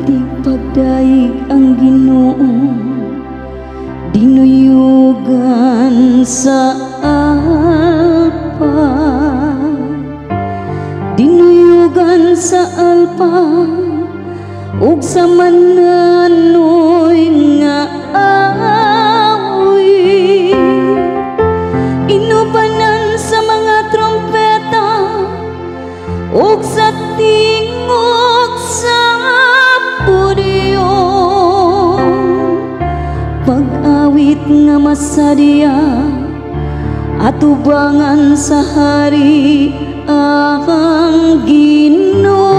Tig pagdaig ang Ginoo, dinuyugan sa alpa, dinuyugan sa alpa, ug sa mananoy nga awi, inubanan sa mga trompeta, ug sa tingog sa pudyo, pag-awit nga masadya, atubangan sa hari ang Ginoo.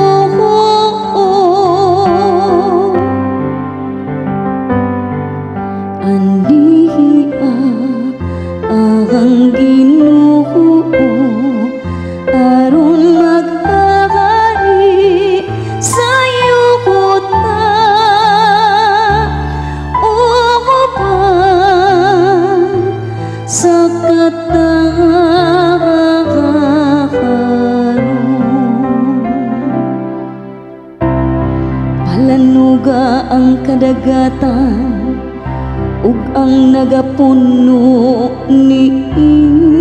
Andiya ang Ginoo, aron maghari sa yuta, uban sa palanuga ang kadagatan, ug ang nagapuno niini,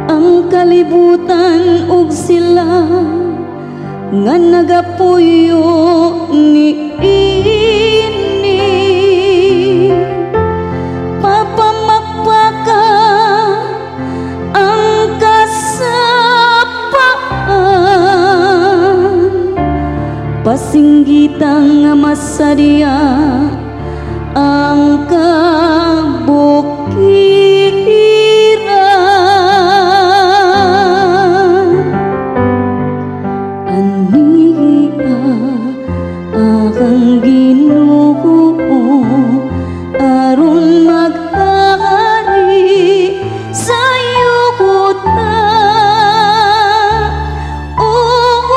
ang kalibutan ug sila nga nagapuyo niini, papamakpaka ang kasapaan, pasinggitang nga masadya ang kabukiran. Aniya ang Ginoo, aron maghari sa yuta, uban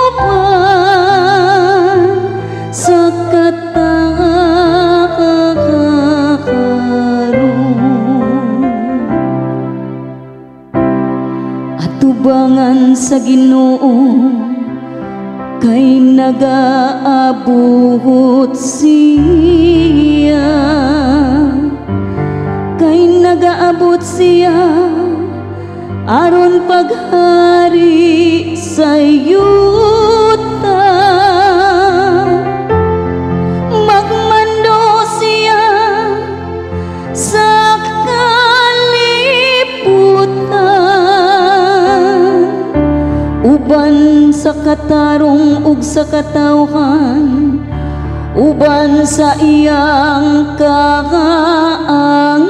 sa atubangan sa Ginoo, kay nagaabuhot siya, kay nagaabot siya, aron paghari sa yuta, magmando siya sa kalibutan, uban sa katarong ug sa katawhan, uban sa iyang kaangahan.